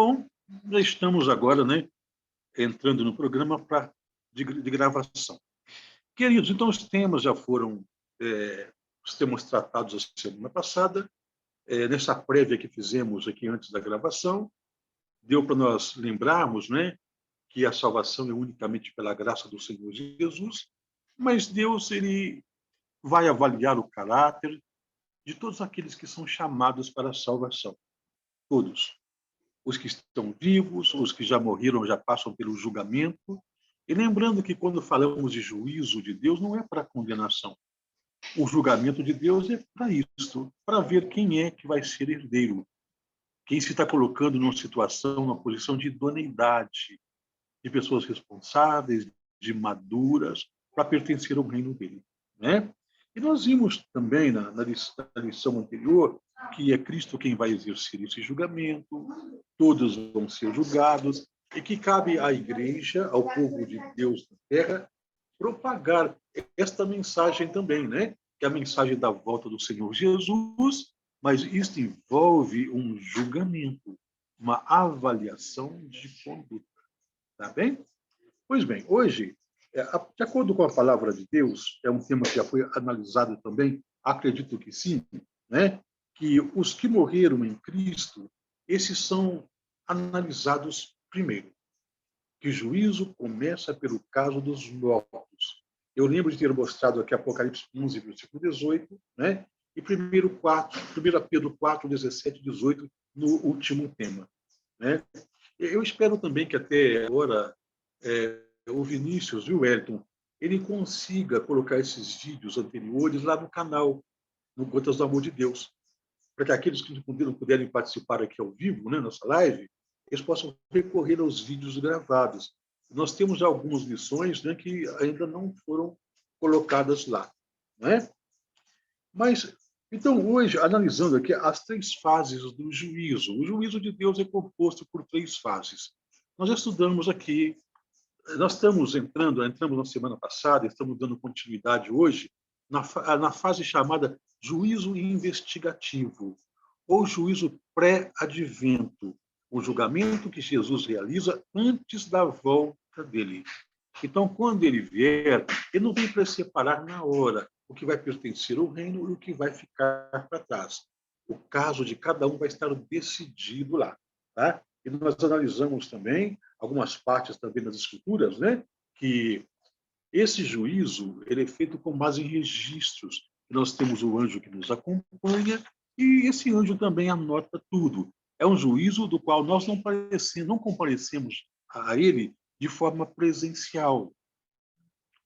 Bom, já estamos agora, né, entrando no programa de gravação. Queridos, então os temas já foram os temas tratados a semana passada, nessa prévia que fizemos aqui antes da gravação, deu para nós lembrarmos, né, que a salvação é unicamente pela graça do Senhor Jesus, mas Deus ele vai avaliar o caráter de todos aqueles que são chamados para a salvação. Todos. Os que estão vivos, os que já morreram, já passam pelo julgamento. E lembrando que quando falamos de juízo de Deus, não é para condenação. O julgamento de Deus é para isso, para ver quem é que vai ser herdeiro, quem se está colocando numa situação, numa posição de idoneidade, de pessoas responsáveis, de maduras, para pertencer ao reino dele. Né? E nós vimos também na lição anterior que é Cristo quem vai exercer esse julgamento, todos vão ser julgados, e que cabe à igreja, ao povo de Deus na terra, propagar esta mensagem também, né? Que é a mensagem da volta do Senhor Jesus, mas isso envolve um julgamento, uma avaliação de conduta. Tá bem? Pois bem, hoje, de acordo com a palavra de Deus, é um tema que já foi analisado também, acredito que sim, né? Que os que morreram em Cristo, esses são analisados primeiro. Que o juízo começa pelo caso dos mortos. Eu lembro de ter mostrado aqui Apocalipse 11, versículo 18, né? E 1 Pedro 4, 17 e 18, no último tema. Né? Eu espero também que até agora o Vinícius, viu, Wellington, ele consiga colocar esses vídeos anteriores lá no canal, no Gotas do Amor de Deus, para que aqueles que não puderem participar aqui ao vivo, né, nossa live, eles possam recorrer aos vídeos gravados. Nós temos algumas lições, né, que ainda não foram colocadas lá. Né? Mas, então, hoje, analisando aqui as 3 fases do juízo. O juízo de Deus é composto por 3 fases. Nós já estudamos aqui, nós entramos na semana passada, estamos dando continuidade hoje, na fase chamada juízo investigativo, ou juízo pré-advento, o julgamento que Jesus realiza antes da volta dele. Então, quando ele vier, ele não vem para separar na hora o que vai pertencer ao reino e o que vai ficar para trás. O caso de cada um vai estar decidido lá. Tá? E nós analisamos também algumas partes também das escrituras, né? Que esse juízo ele é feito com base em registros. Nós temos o anjo que nos acompanha e esse anjo também anota tudo. É um juízo do qual nós não comparecemos a ele de forma presencial.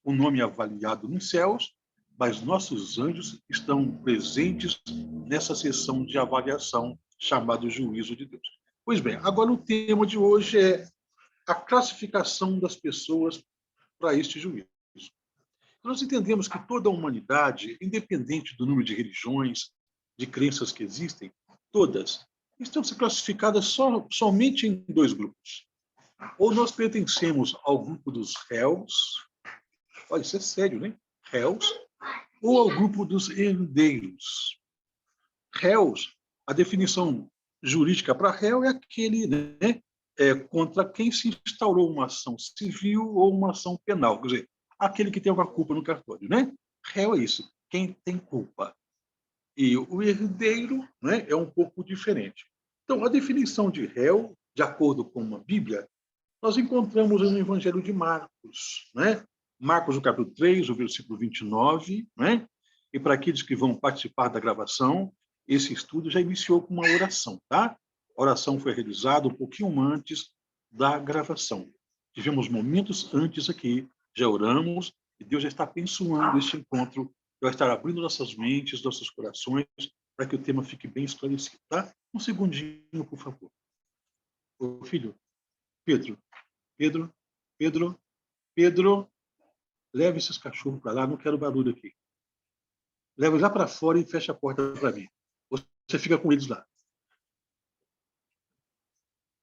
O nome é avaliado nos céus, mas nossos anjos estão presentes nessa sessão de avaliação chamada juízo de Deus. Pois bem, agora o tema de hoje é a classificação das pessoas para este juízo. Nós entendemos que toda a humanidade, independente do número de religiões, de crenças que existem, todas estão classificadas somente em 2 grupos. Ou nós pertencemos ao grupo dos réus, olha, isso é sério, né? Réus, ou ao grupo dos herdeiros. Réus, a definição jurídica para réu é aquele, né, contra quem se instaurou uma ação civil ou uma ação penal, quer dizer, aquele que tem uma culpa no cartório, né? Réu é isso, quem tem culpa. E o herdeiro, né, é um pouco diferente. Então, a definição de réu, de acordo com a Bíblia, nós encontramos no Evangelho de Marcos, né? Marcos, o capítulo 3, o versículo 29, né? E para aqueles que vão participar da gravação, esse estudo já iniciou com uma oração, tá? A oração foi realizada um pouquinho antes da gravação. Tivemos momentos antes aqui, já oramos, e Deus já está abençoando este encontro, vai estar abrindo nossas mentes, nossos corações, para que o tema fique bem esclarecido, tá? Um segundinho, por favor. Ô, filho, Pedro, leve esses cachorros para lá, não quero barulho aqui. Leva lá para fora e fecha a porta para mim. Você fica com eles lá.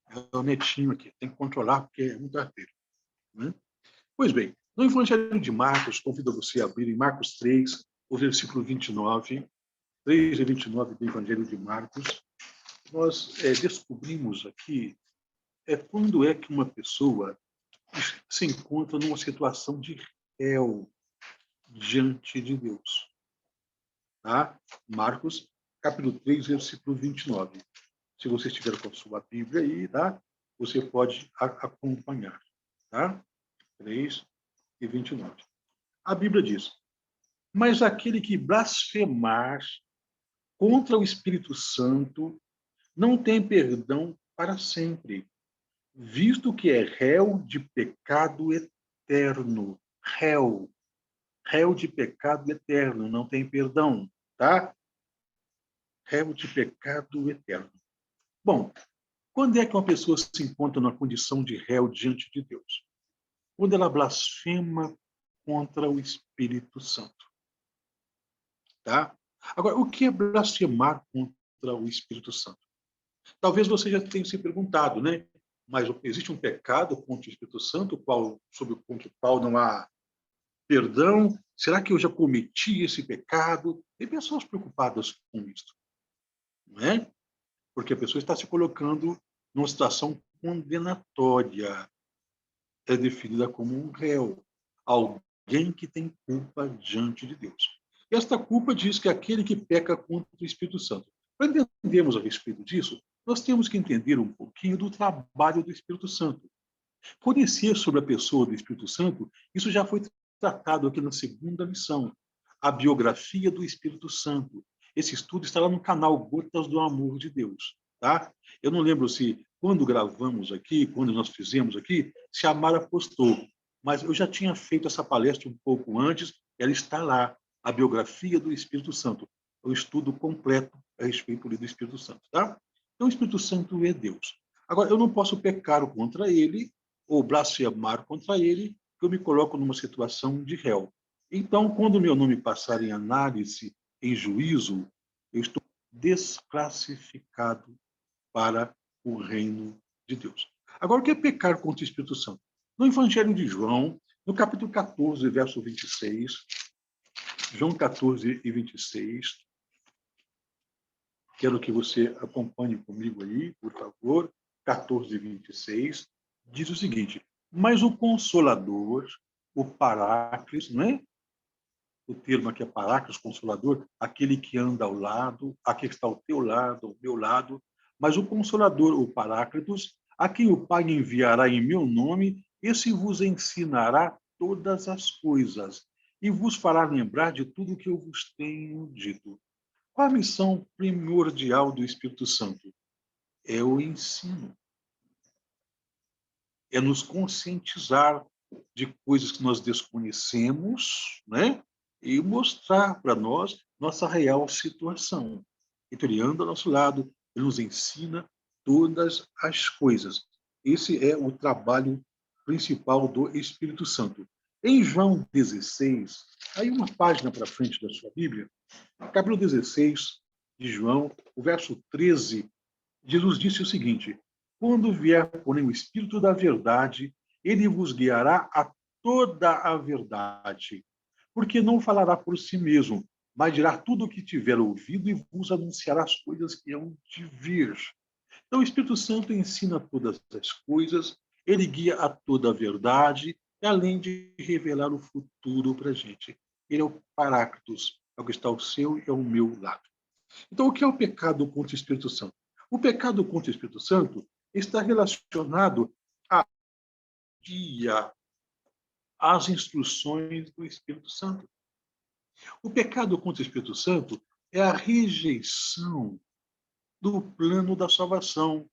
É o netinho aqui, tem que controlar porque é muito arteiro. Né? Pois bem, no Evangelho de Marcos, convido você a abrir em Marcos 3, o versículo 29, 3 e 29 do Evangelho de Marcos, nós descobrimos aqui é quando é que uma pessoa se encontra numa situação de réu diante de Deus. Tá? Marcos, capítulo 3, versículo 29. Se você estiver com a sua Bíblia aí, tá? Você pode acompanhar. Tá? 3 e 29. A Bíblia diz: mas aquele que blasfemar contra o Espírito Santo não tem perdão para sempre, visto que é réu de pecado eterno. Réu de pecado eterno, não tem perdão, tá? Réu de pecado eterno. Bom, quando é que uma pessoa se encontra na condição de réu diante de Deus? Quando ela blasfema contra o Espírito Santo, tá? Agora, o que é blasfemar contra o Espírito Santo? Talvez você já tenha se perguntado, né? Mas existe um pecado contra o Espírito Santo, contra o qual não há perdão? Será que eu já cometi esse pecado? Tem pessoas preocupadas com isso, não é? Porque a pessoa está se colocando numa situação condenatória. É definida como um réu, alguém que tem culpa diante de Deus. E esta culpa diz que aquele que peca contra o Espírito Santo. Para entendermos a respeito disso, nós temos que entender um pouquinho do trabalho do Espírito Santo. Conhecer sobre a pessoa do Espírito Santo, isso já foi tratado aqui na segunda lição, a biografia do Espírito Santo. Esse estudo está lá no canal Gotas do Amor de Deus. Tá? Eu não lembro se, quando gravamos aqui, quando nós fizemos aqui, se a Mara postou, mas eu já tinha feito essa palestra um pouco antes, ela está lá, a biografia do Espírito Santo, o estudo completo a respeito do Espírito Santo. Tá? Então, o Espírito Santo é Deus. Agora, eu não posso pecar contra ele, ou blasfemar contra ele, que eu me coloco numa situação de réu. Então, quando o meu nome passar em análise, em juízo, eu estou desclassificado para o reino de Deus. Agora, o que é pecar contra o Espírito Santo? No Evangelho de João, no capítulo 14, verso 26, João 14 e 26, quero que você acompanhe comigo aí, por favor, 14 e 26, diz o seguinte: mas o Consolador, o Paráclis, não é? O termo aqui é Paráclis, Consolador, aquele que anda ao lado, aquele que está ao teu lado, ao meu lado, mas o Consolador, o Paráclitos, a quem o Pai enviará em meu nome, esse vos ensinará todas as coisas e vos fará lembrar de tudo o que eu vos tenho dito. Qual a missão primordial do Espírito Santo? É o ensino. É nos conscientizar de coisas que nós desconhecemos, né? E mostrar para nós nossa real situação. Então, ele anda ao nosso lado, ele nos ensina todas as coisas. Esse é o trabalho principal do Espírito Santo. Em João 16, aí uma página para frente da sua Bíblia, capítulo 16 de João, o verso 13, Jesus disse o seguinte: quando vier, porém, o Espírito da verdade, ele vos guiará a toda a verdade, porque não falará por si mesmo, mas dirá tudo o que tiver ouvido e vos anunciará as coisas que hão de vir. Então, o Espírito Santo ensina todas as coisas, ele guia a toda a verdade, e além de revelar o futuro para a gente. Ele é o Paráclitos, é o que está ao seu e ao meu lado. Então, o que é o pecado contra o Espírito Santo? O pecado contra o Espírito Santo está relacionado à guia, às instruções do Espírito Santo. O pecado contra o Espírito Santo é a rejeição do plano da salvação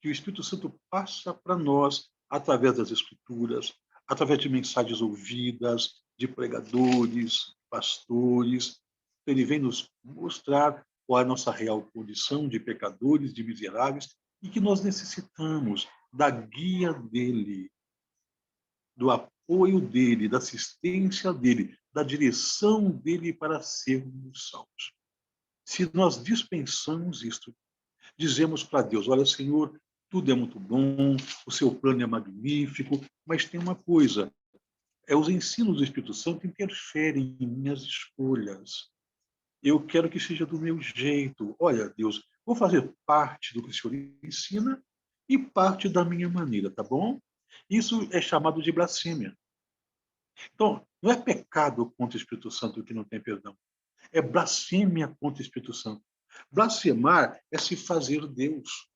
que o Espírito Santo passa para nós através das Escrituras, através de mensagens ouvidas, de pregadores, pastores. Ele vem nos mostrar qual é a nossa real condição de pecadores, de miseráveis, e que nós necessitamos da guia dele, do apoio dele, da assistência dele, da direção dele para sermos salvos. Se nós dispensamos isto, dizemos para Deus: olha, Senhor, tudo é muito bom, o seu plano é magnífico, mas tem uma coisa: os ensinos do Espírito Santo interferem em minhas escolhas. Eu quero que seja do meu jeito. Olha, Deus, vou fazer parte do que o Senhor ensina, e parte da minha maneira, tá bom? Isso é chamado de blasfêmia. Então, não é pecado contra o Espírito Santo que não tem perdão. É blasfêmia contra o Espírito Santo. Blasfemar é se fazer Deus.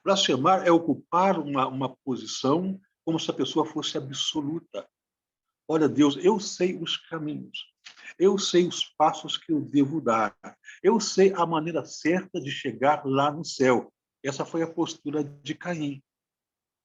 Blasfemar é ocupar uma posição como se a pessoa fosse absoluta. Olha, Deus, eu sei os caminhos. Eu sei os passos que eu devo dar. Eu sei a maneira certa de chegar lá no céu. Essa foi a postura de Caim.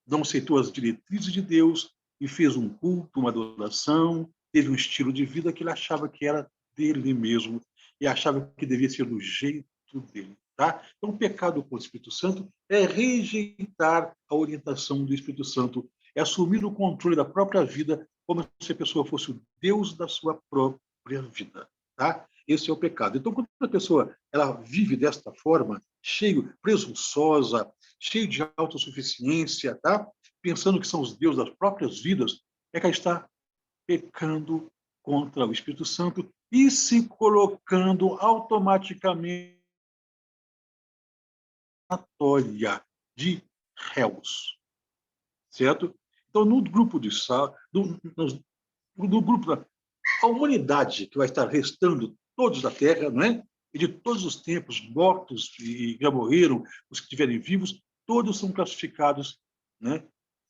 Não aceitou as diretrizes de Deus e fez um culto, uma adoração, teve um estilo de vida que ele achava que era dele mesmo e achava que devia ser do jeito dele. Tá? Então, o pecado com o Espírito Santo é rejeitar a orientação do Espírito Santo, é assumir o controle da própria vida como se a pessoa fosse o Deus da sua própria vida. Tá? Esse é o pecado. Então, quando a pessoa ela vive desta forma, cheio, presunçosa, cheio de autossuficiência, tá? Pensando que são os deuses das próprias vidas, é que ela está pecando contra o Espírito Santo e se colocando automaticamente na história de réus, certo? Então, no grupo de sal, no grupo da a humanidade que vai estar restando todos da Terra, não é? E de todos os tempos, mortos e já morreram, os que estiverem vivos, todos são classificados, né,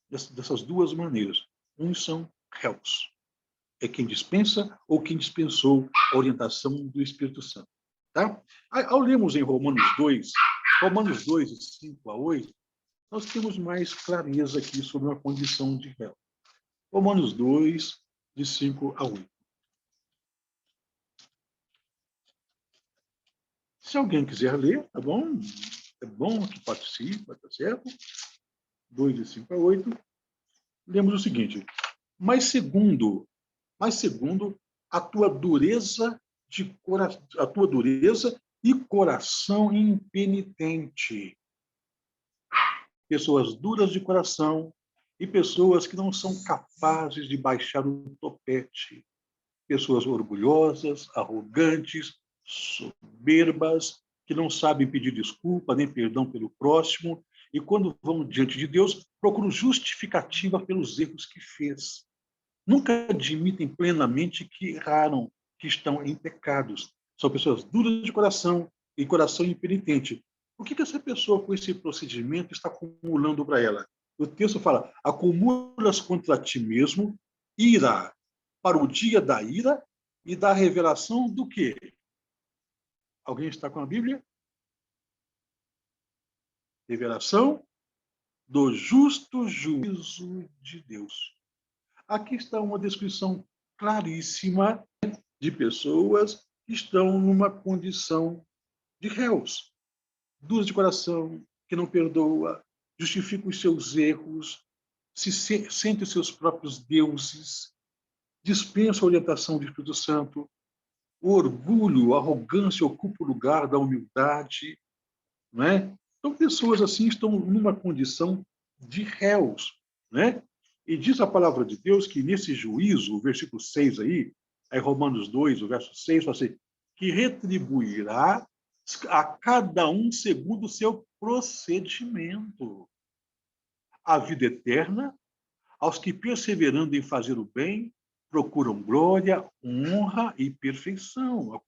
dessas duas maneiras. Uns são réus, é quem dispensa ou quem dispensou a orientação do Espírito Santo. Tá? Ao lermos em Romanos 2, de 5 a 8, nós temos mais clareza aqui sobre a condição de réu. Romanos 2, de 5 a 8. Se alguém quiser ler, tá bom? É bom que participe, tá certo? 2, de 5 a 8. Lemos o seguinte: mas segundo a tua dureza a tua dureza e coração impenitente. Pessoas duras de coração e pessoas que não são capazes de baixar o topete. Pessoas orgulhosas, arrogantes, soberbas, que não sabem pedir desculpa nem perdão pelo próximo, e quando vão diante de Deus, procuram justificativa pelos erros que fez. Nunca admitem plenamente que erraram, que estão em pecados. São pessoas duras de coração e coração impenitente. O que essa pessoa, com esse procedimento, está acumulando para ela? O texto fala: acumulas contra ti mesmo ira para o dia da ira e da revelação do quê? Alguém está com a Bíblia? Revelação do justo juízo de Deus. Aqui está uma descrição claríssima de pessoas que estão numa condição de réus, duras de coração, que não perdoa, justifica os seus erros, sente os seus próprios deuses, dispensa a orientação do Espírito Santo, o orgulho, a arrogância ocupa o lugar da humildade, não é? Então, pessoas assim estão numa condição de réus, né? E diz a palavra de Deus que nesse juízo, o versículo 6 aí Romanos 2, o verso 6, fala assim, que retribuirá a cada um segundo o seu procedimento. A vida eterna, aos que, perseverando em fazer o bem, procuram glória, honra e perfeição,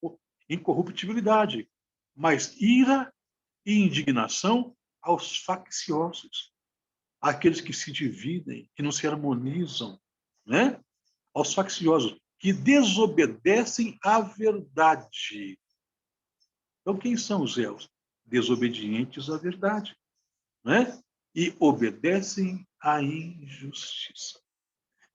incorruptibilidade, mas ira e indignação aos facciosos, àqueles que se dividem, que não se harmonizam, né? Aos facciosos, que desobedecem à verdade. Então, quem são os réus? Desobedientes à verdade, né? E obedecem à injustiça.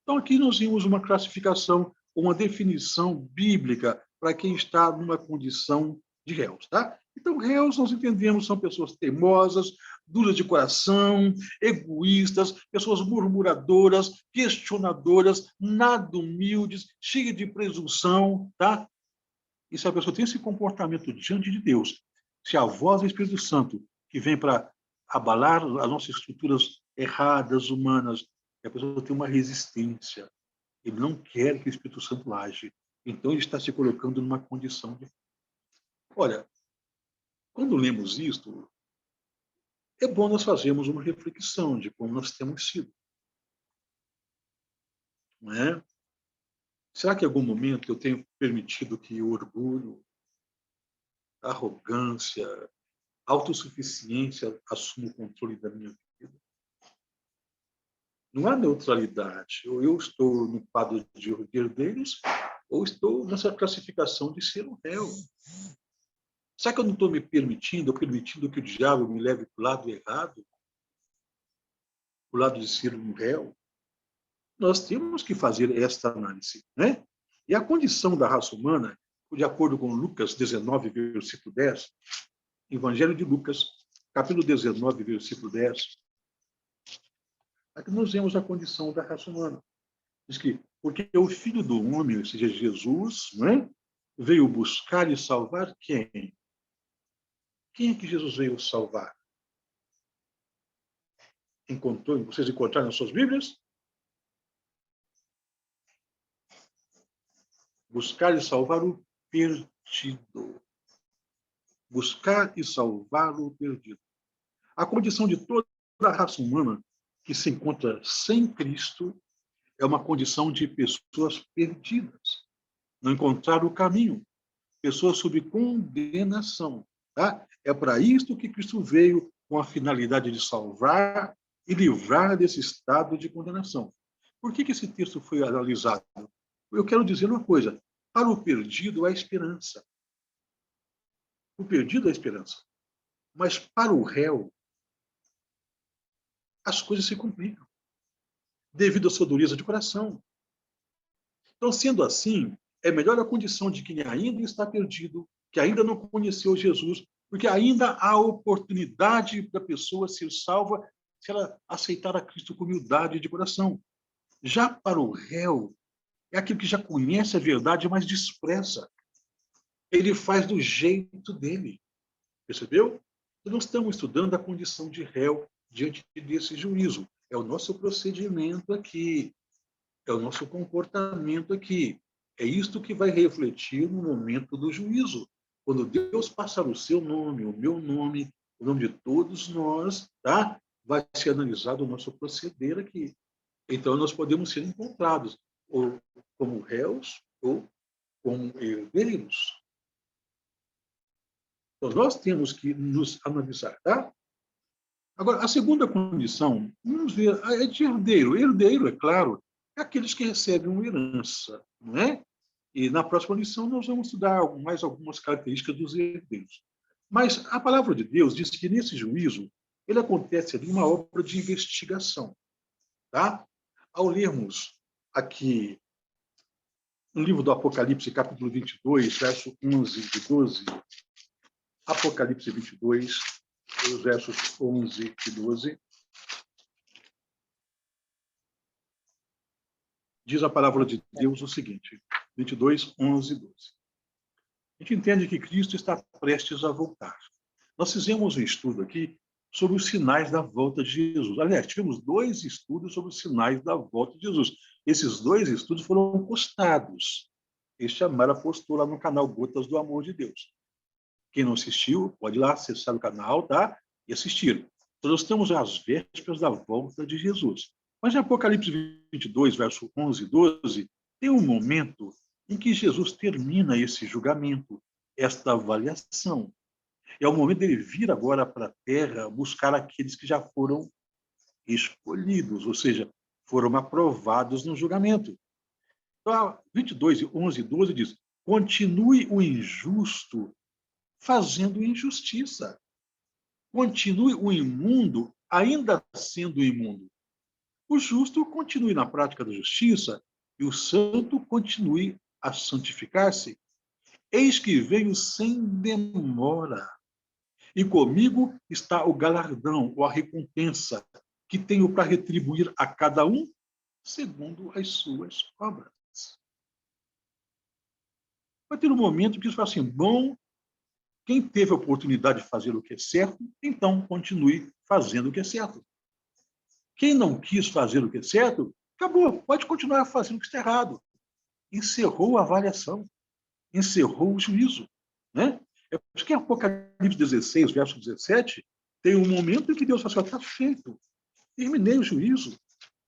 Então, aqui nós vimos uma classificação, uma definição bíblica para quem está numa condição de réus. Tá? Então, réus, nós entendemos, são pessoas teimosas, duras de coração, egoístas, pessoas murmuradoras, questionadoras, nada humildes, cheias de presunção. Tá? E se a pessoa tem esse comportamento diante de Deus, se a voz do Espírito Santo, que vem para abalar as nossas estruturas erradas, humanas, e a pessoa tem uma resistência, ele não quer que o Espírito Santo age, então ele está se colocando numa condição de... Olha, quando lemos isto, é bom nós fazermos uma reflexão de como nós temos sido. Não é? Será que em algum momento eu tenho permitido que o orgulho, a arrogância, a autossuficiência assumam o controle da minha vida? Não há neutralidade. Ou eu estou no quadro de herdeiros, ou estou nessa classificação de ser um réu. Será que eu não estou me permitindo que o diabo me leve para o lado errado? Para o lado de ser um réu? Nós temos que fazer esta análise, né? E a condição da raça humana, de acordo com Lucas 19, versículo 10, Evangelho de Lucas, capítulo 19, versículo 10, aqui nós vemos a condição da raça humana. Diz que, porque o Filho do Homem, ou seja, Jesus, né, veio buscar e salvar quem? Quem é que Jesus veio salvar? Vocês encontraram nas suas Bíblias? Buscar e salvar o perdido. Buscar e salvar o perdido. A condição de toda a raça humana que se encontra sem Cristo é uma condição de pessoas perdidas. Não encontraram o caminho. Pessoas sob condenação. Tá? É para isto que Cristo veio, com a finalidade de salvar e livrar desse estado de condenação. Por que esse texto foi analisado? Eu quero dizer uma coisa. Para o perdido, há esperança. O perdido é esperança. Mas para o réu, as coisas se complicam, devido à sua dureza de coração. Então, sendo assim, é melhor a condição de quem ainda está perdido, que ainda não conheceu Jesus, porque ainda há oportunidade da pessoa ser salva se ela aceitar a Cristo com humildade de coração. Já para o réu, é aquele que já conhece a verdade, mas despreza. Ele faz do jeito dele. Percebeu? Então, nós estamos estudando a condição de réu diante desse juízo. É o nosso procedimento aqui. É o nosso comportamento aqui. É isto que vai refletir no momento do juízo. Quando Deus passar o seu nome, o meu nome, o nome de todos nós, tá? Vai ser analisado o nosso proceder aqui. Então, nós podemos ser encontrados ou como réus ou como herdeiros. Então, nós temos que nos analisar, tá? Agora, a segunda condição, vamos ver, é de herdeiro. Herdeiro, é claro, é aqueles que recebem uma herança, não é? E na próxima lição nós vamos estudar mais algumas características dos herdeiros. Mas a palavra de Deus diz que nesse juízo, ele acontece ali uma obra de investigação, tá? Ao lermos aqui no livro do Apocalipse, capítulo 22, verso 11 e 12, Apocalipse 22, os versos 11 e 12, diz a palavra de Deus o seguinte, 22, 11 e 12. A gente entende que Cristo está prestes a voltar. Nós fizemos um estudo aqui sobre os sinais da volta de Jesus. Aliás, tivemos 2 estudos sobre os sinais da volta de Jesus. Esses 2 estudos foram postados. Este Amara postou lá no canal Gotas do Amor de Deus. Quem não assistiu, pode ir lá acessar o canal, tá? E assistir. Então, nós estamos às vésperas da volta de Jesus. Mas em Apocalipse 22, verso 11 e 12, tem um momento em que Jesus termina esse julgamento, esta avaliação. É o momento dele vir agora para a terra buscar aqueles que já foram escolhidos, ou seja, foram aprovados no julgamento. Então, 22, 11 e 12 diz, continue o injusto fazendo injustiça. Continue o imundo ainda sendo imundo. O justo continue na prática da justiça e o santo continue a santificar-se. Eis que venho sem demora. E comigo está o galardão, ou a recompensa, que tenho para retribuir a cada um segundo as suas obras. Vai ter um momento que isso fala assim, bom, quem teve a oportunidade de fazer o que é certo, então continue fazendo o que é certo. Quem não quis fazer o que é certo, acabou, pode continuar fazendo o que está errado. Encerrou a avaliação, encerrou o juízo. Né? É porque em Apocalipse 16, verso 17, tem um momento em que Deus fala assim, está feito, terminei o juízo,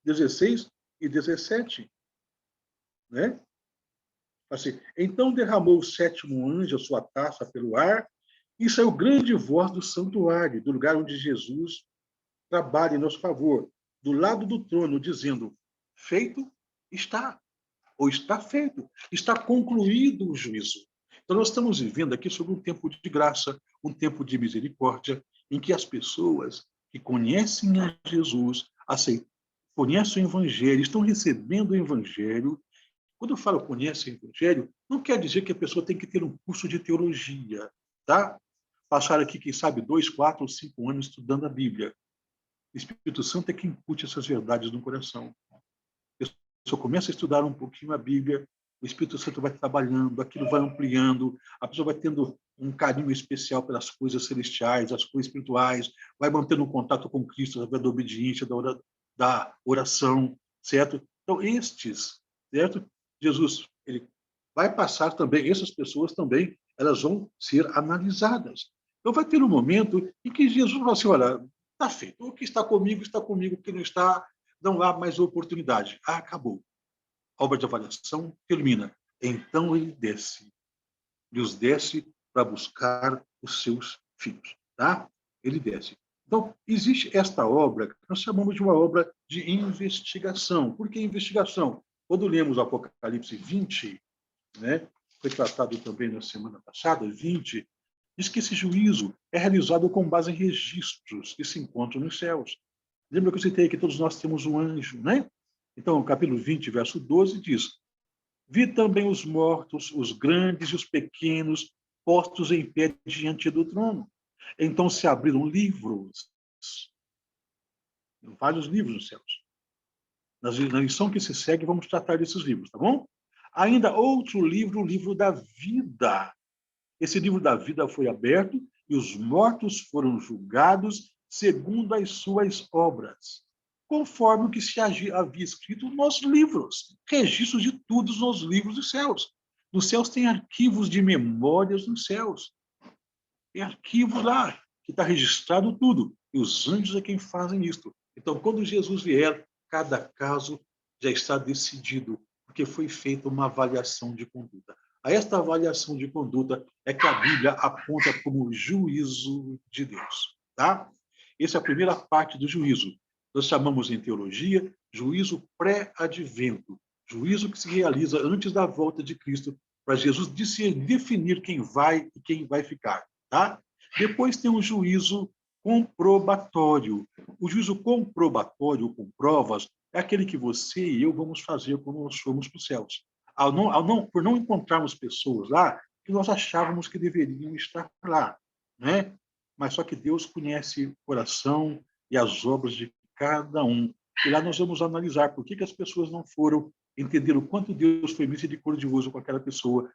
16 e 17. Né? Assim, então derramou o sétimo anjo a sua taça pelo ar, e saiu grande voz do santuário, do lugar onde Jesus trabalha em nosso favor, do lado do trono, dizendo, feito está, ou está feito, está concluído o juízo. Então, nós estamos vivendo aqui sobre um tempo de graça, um tempo de misericórdia, em que as pessoas que conhecem a Jesus, conhecem o Evangelho, estão recebendo o Evangelho. Quando eu falo conhece o Evangelho, não quer dizer que a pessoa tem que ter um curso de teologia, tá? Passar aqui, quem sabe, 2, 4 ou 5 anos estudando a Bíblia. O Espírito Santo é que incute essas verdades no coração. A pessoa começa a estudar um pouquinho a Bíblia, o Espírito Santo vai trabalhando, aquilo vai ampliando, a pessoa vai tendo um carinho especial pelas coisas celestiais, as coisas espirituais, vai mantendo um contato com Cristo através da obediência, da oração, certo? Então, certo? Jesus, ele vai passar também, essas pessoas também, elas vão ser analisadas. Então, vai ter um momento em que Jesus vai assim, olha, está feito, o que está comigo, o que não está, não há mais oportunidade. Ah, acabou. A obra de avaliação termina. Então, ele desce. Deus desce para buscar os seus filhos. Tá? Ele desce. Então, existe esta obra, que nós chamamos de uma obra de investigação. Por que investigação? Quando lemos o Apocalipse 20, né, foi tratado também na semana passada, 20, diz que esse juízo é realizado com base em registros que se encontram nos céus. Lembra que eu citei que todos nós temos um anjo, né? Então, o capítulo 20, verso 12, diz, vi também os mortos, os grandes e os pequenos, postos em pé diante do trono. Então se abriram livros, vários livros nos céus. Na lição que se segue, vamos tratar desses livros, tá bom? Ainda outro livro, o livro da vida. Esse livro da vida foi aberto e os mortos foram julgados segundo as suas obras, conforme o que se havia escrito nos livros, registros de tudo nos livros dos céus. Nos céus tem arquivos de memórias nos céus. Tem arquivo lá, que está registrado tudo. E os anjos é quem fazem isto. Então, quando Jesus vier, cada caso já está decidido, porque foi feita uma avaliação de conduta. A esta avaliação de conduta é que a Bíblia aponta como juízo de Deus. Tá? Essa é a primeira parte do juízo. Nós chamamos em teologia juízo pré-advento, juízo que se realiza antes da volta de Cristo, para Jesus definir quem vai e quem vai ficar. Tá? Depois tem o juízo comprobatório. O juízo comprobatório, com provas, é aquele que você e eu vamos fazer quando nós formos para os céus. Por não encontrarmos pessoas lá que nós achávamos que deveriam estar lá, né? Mas só que Deus conhece o coração e as obras de cada um. E lá nós vamos analisar por que as pessoas não foram, entender o quanto Deus foi misericordioso com aquela pessoa,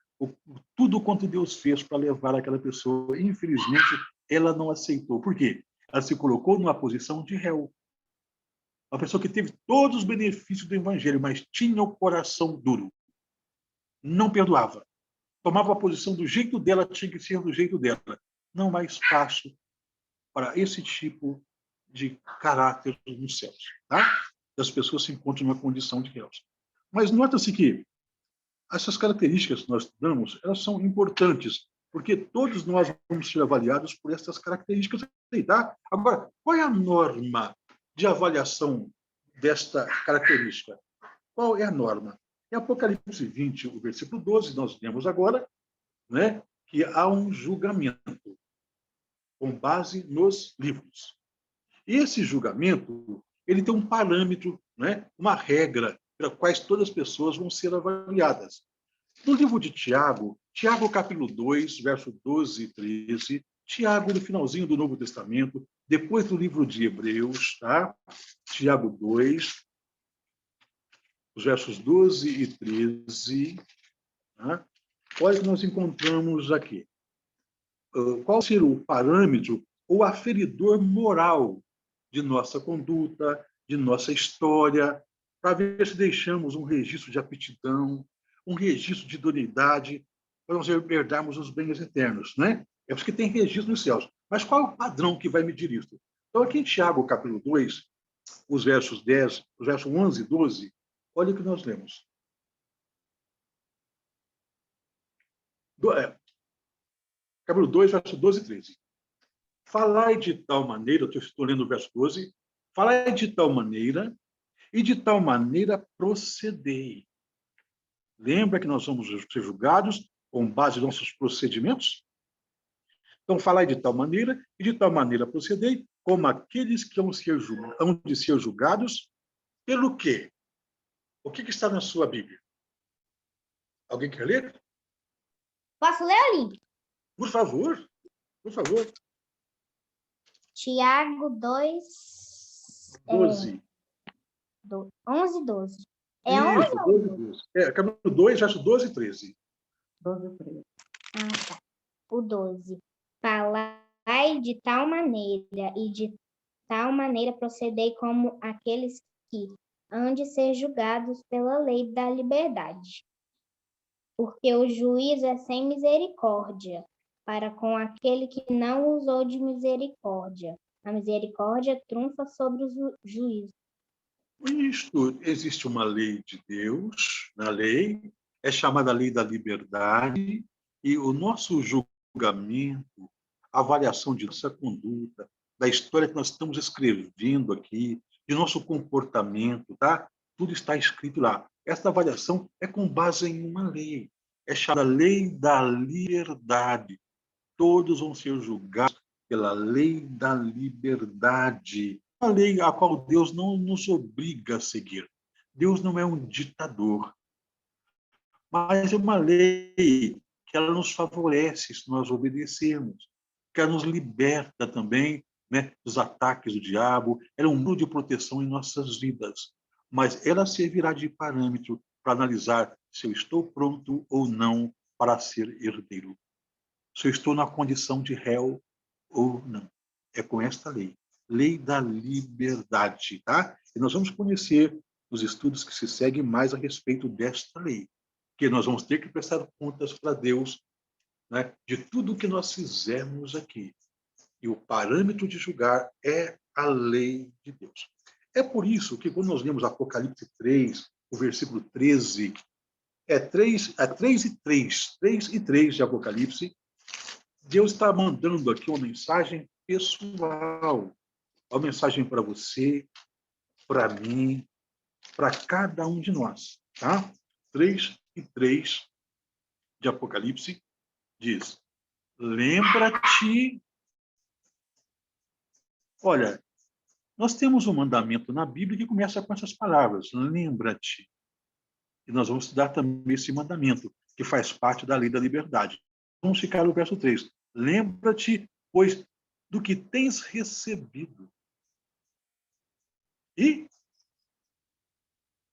tudo quanto Deus fez para levar aquela pessoa. Infelizmente, ela não aceitou. Por quê? Ela se colocou numa posição de réu. Uma pessoa que teve todos os benefícios do Evangelho, mas tinha o coração duro. Não perdoava. Tomava a posição do jeito dela, tinha que ser do jeito dela. Não há espaço para esse tipo de caráter nos céus. Tá? As pessoas se encontram numa condição de réus. Mas nota-se que essas características que nós estudamos, elas são importantes, porque todos nós vamos ser avaliados por essas características. Tá? Agora, qual é a norma de avaliação desta característica? Qual é a norma? Em Apocalipse 20, o versículo 12, nós lemos agora, né, que há um julgamento com base nos livros. E esse julgamento, ele tem um parâmetro, né, uma regra, pela quais todas as pessoas vão ser avaliadas. No livro de Tiago, Tiago capítulo 2, verso 12 e 13, Tiago no finalzinho do Novo Testamento, depois do livro de Hebreus, tá? Tiago 2, os versos 12 e 13, tá? Olha o que nós encontramos aqui. Qual seria o parâmetro ou aferidor moral de nossa conduta, de nossa história, para ver se deixamos um registro de aptidão, um registro de idoneidade, para nós herdarmos os bens eternos, né? É porque tem registro nos céus. Mas qual é o padrão que vai medir isso? Então, aqui em Tiago, capítulo 2, os versos 10, os versos 11 e 12, olha o que nós lemos. Capítulo 2, versos 12 e 13. Falai de tal maneira, eu estou lendo o verso 12, falai de tal maneira e de tal maneira procedei. Lembra que nós vamos ser julgados com base nos nossos procedimentos? Então, falai de tal maneira e de tal maneira procedei, como aqueles que hão de ser julgados pelo quê? O que está na sua Bíblia? Alguém quer ler? Posso ler, Olímpio? Por favor, por favor. Tiago 2, 12. 11 e 12. É Isso, 11 12 e 12. Capítulo 2, verso 12 e 13. 12 e 13. Ah, tá. O 12. Falai de tal maneira e de tal maneira procedei como aqueles que hão de ser julgados pela lei da liberdade. Porque o juízo é sem misericórdia, para com aquele que não usou de misericórdia. A misericórdia trunfa sobre o juízo. Isto, existe uma lei de Deus, na lei, é chamada lei da liberdade, e o nosso julgamento, a avaliação de nossa conduta, da história que nós estamos escrevendo aqui, de nosso comportamento, tá? Tudo está escrito lá. Esta avaliação é com base em uma lei, é chamada lei da liberdade. Todos vão ser julgados pela lei da liberdade, a lei a qual Deus não nos obriga a seguir. Deus não é um ditador, mas é uma lei que ela nos favorece se nós obedecermos, que ela nos liberta também, né, dos ataques do diabo, ela é um muro de proteção em nossas vidas, mas ela servirá de parâmetro para analisar se eu estou pronto ou não para ser herdeiro, se eu estou na condição de réu ou não. É com esta lei, lei da liberdade, tá? E nós vamos conhecer nos estudos que se seguem mais a respeito desta lei, que nós vamos ter que prestar contas para Deus, né, de tudo que nós fizermos aqui. E o parâmetro de julgar é a lei de Deus. É por isso que quando nós lemos Apocalipse 3, o versículo 13, 3 e 3, 3 e 3 de Apocalipse, Deus está mandando aqui uma mensagem pessoal, uma mensagem para você, para mim, para cada um de nós. Tá? 3 e 3 de Apocalipse diz, lembra-te... Olha, nós temos um mandamento na Bíblia que começa com essas palavras, lembra-te. E nós vamos estudar também esse mandamento, que faz parte da lei da liberdade. Vamos ficar no verso 3. Lembra-te, pois, do que tens recebido e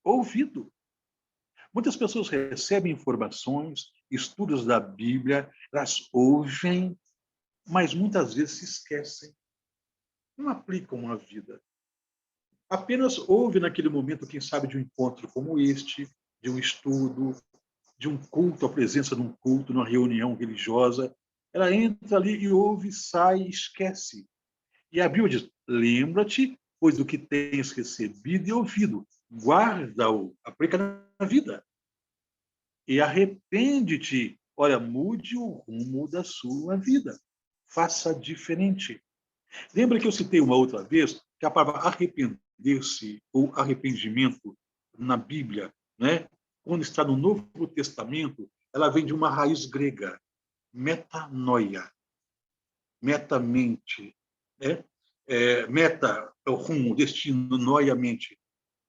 ouvido. Muitas pessoas recebem informações, estudos da Bíblia, elas ouvem, mas muitas vezes se esquecem, não aplicam a vida. Apenas ouve naquele momento, quem sabe, de um encontro como este, de um estudo, de um culto, a presença de um culto, numa reunião religiosa. Ela entra ali e ouve, sai, esquece. E a Bíblia diz, lembra-te, pois do que tens recebido e ouvido, guarda-o, aplica na vida. E arrepende-te, olha, mude o rumo da sua vida. Faça diferente. Lembra que eu citei uma outra vez que a palavra arrepender-se ou arrependimento na Bíblia, né? Quando está no Novo Testamento, ela vem de uma raiz grega, metanoia, metamente, né? Meta é o rumo, destino, noia, mente.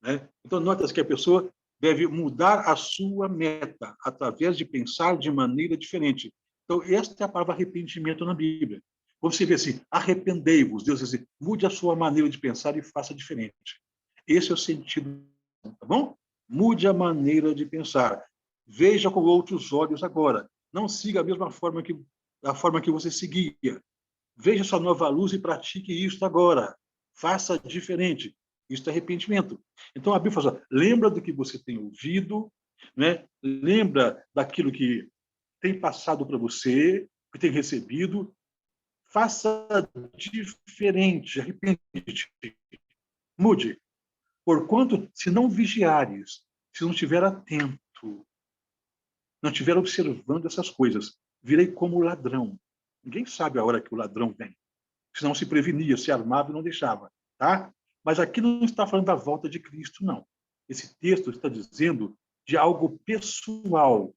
Né? Então, nota-se que a pessoa deve mudar a sua meta através de pensar de maneira diferente. Então, esta é a palavra arrependimento na Bíblia. Quando você vê assim, arrependei-vos, Deus diz assim, mude a sua maneira de pensar e faça diferente. Esse é o sentido, tá bom? Mude a maneira de pensar. Veja com outros olhos agora. Não siga a forma que você seguia. Veja sua nova luz e pratique isso agora. Faça diferente. Isso é arrependimento. Então, a Bíblia fala, lembra do que você tem ouvido, né? Lembra daquilo que tem passado para você, que tem recebido, Faça diferente, arrepende-te, mude. Porquanto, se não vigiares, se não estiver atento, não estiver observando essas coisas, virei como ladrão. Ninguém sabe a hora que o ladrão vem. Se não se prevenia, se armava e não deixava. Tá? Mas aqui não está falando da volta de Cristo, não. Esse texto está dizendo de algo pessoal.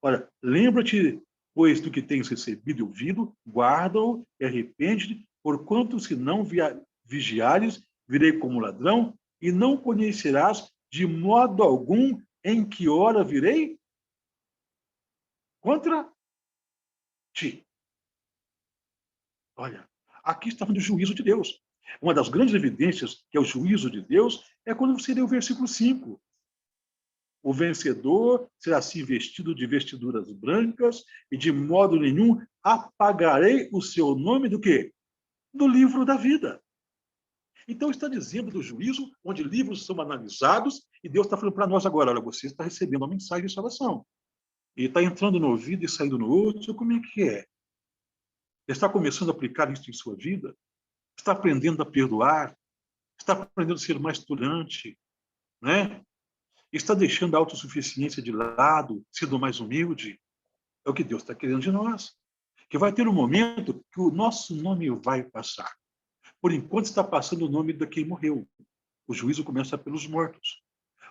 Olha, lembra-te, pois, do que tens recebido e ouvido, guarda-o e arrepende-te, porquanto, se não vigiares, virei como ladrão, e não conhecerás de modo algum em que hora virei contra ti. Olha, aqui está falando do juízo de Deus. Uma das grandes evidências que é o juízo de Deus é quando você lê o versículo 5. O vencedor será assim vestido de vestiduras brancas e de modo nenhum apagarei o seu nome do quê? Do livro da vida. Então está dizendo do juízo, onde livros são analisados, e Deus está falando para nós agora, olha, você está recebendo uma mensagem de salvação. E está entrando no ouvido e saindo no outro, como é que é? Está começando a aplicar isso em sua vida? Está aprendendo a perdoar? Está aprendendo a ser mais tolerante? Né? Está deixando a autossuficiência de lado, sendo mais humilde? É o que Deus está querendo de nós. Que vai ter um momento que o nosso nome vai passar. Por enquanto está passando o nome de quem morreu. O juízo começa pelos mortos.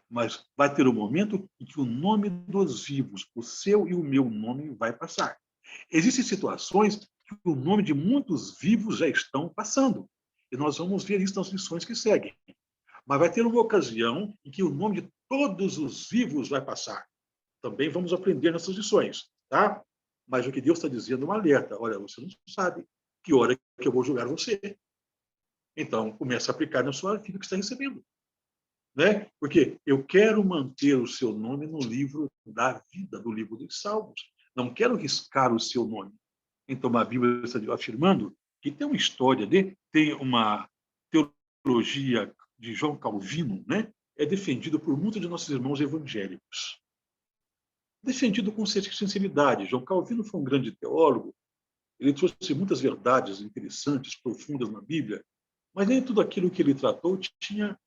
Mas vai ter um momento em que o nome dos vivos, o seu e o meu nome, vai passar. Existem situações que o nome de muitos vivos já estão passando. E nós vamos ver isso nas lições que seguem. Mas vai ter uma ocasião em que o nome de todos os vivos vai passar. Também vamos aprender nessas lições, tá? Mas o que Deus está dizendo é um alerta. Olha, você não sabe que hora que eu vou julgar você. Então, comece a aplicar na sua vida que está recebendo. Né? Porque eu quero manter o seu nome no livro da vida, no livro dos salvos. Não quero riscar o seu nome. Então, a Bíblia está afirmando que tem uma história, tem uma teologia de João Calvino, né? É defendido por muitos de nossos irmãos evangélicos. Defendido com sinceridade. João Calvino foi um grande teólogo, ele trouxe muitas verdades interessantes, profundas na Bíblia, mas nem tudo aquilo que ele tratou tinha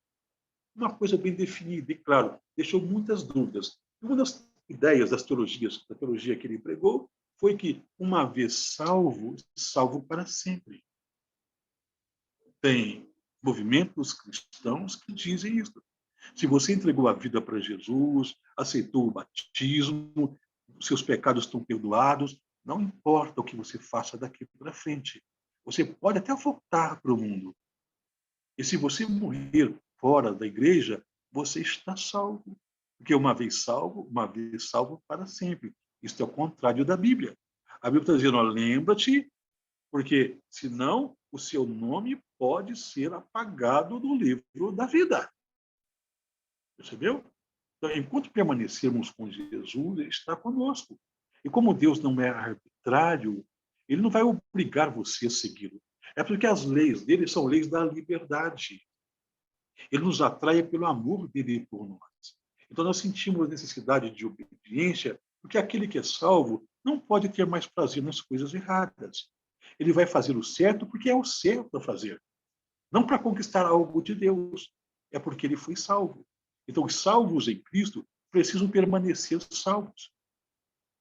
uma coisa bem definida e, claro, deixou muitas dúvidas. Uma das ideias da teologia que ele pregou, foi que, uma vez salvo, salvo para sempre. Tem movimentos cristãos que dizem isso. Se você entregou a vida para Jesus, aceitou o batismo, seus pecados estão perdoados, não importa o que você faça daqui para frente. Você pode até voltar para o mundo. E se você morrer fora da igreja, você está salvo. Porque uma vez salvo para sempre. Isso é o contrário da Bíblia. A Bíblia está dizendo, lembra-te, porque senão o seu nome pode ser apagado do livro da vida. Percebeu? Então, enquanto permanecermos com Jesus, ele está conosco. E como Deus não é arbitrário, ele não vai obrigar você a segui-lo. É porque as leis dele são leis da liberdade. Ele nos atrai pelo amor dele por nós. Então, nós sentimos necessidade de obediência, porque aquele que é salvo não pode ter mais prazer nas coisas erradas. Ele vai fazer o certo porque é o certo a fazer. Não para conquistar algo de Deus, é porque ele foi salvo. Então, os salvos em Cristo precisam permanecer salvos.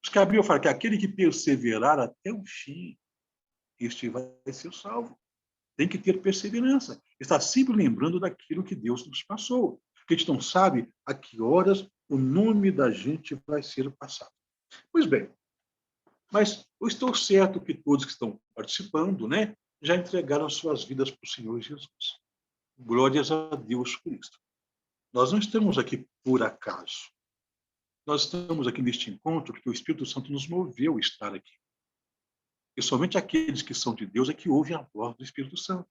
Os que a Bíblia fala que aquele que perseverar até o fim, este vai ser salvo. Tem que ter perseverança. Está sempre lembrando daquilo que Deus nos passou. Porque a gente não sabe a que horas o nome da gente vai ser passado. Pois bem, mas eu estou certo que todos que estão participando, né, já entregaram suas vidas para o Senhor Jesus. Glórias a Deus por isso. Nós não estamos aqui por acaso. Nós estamos aqui neste encontro porque o Espírito Santo nos moveu a estar aqui. E somente aqueles que são de Deus é que ouvem a voz do Espírito Santo.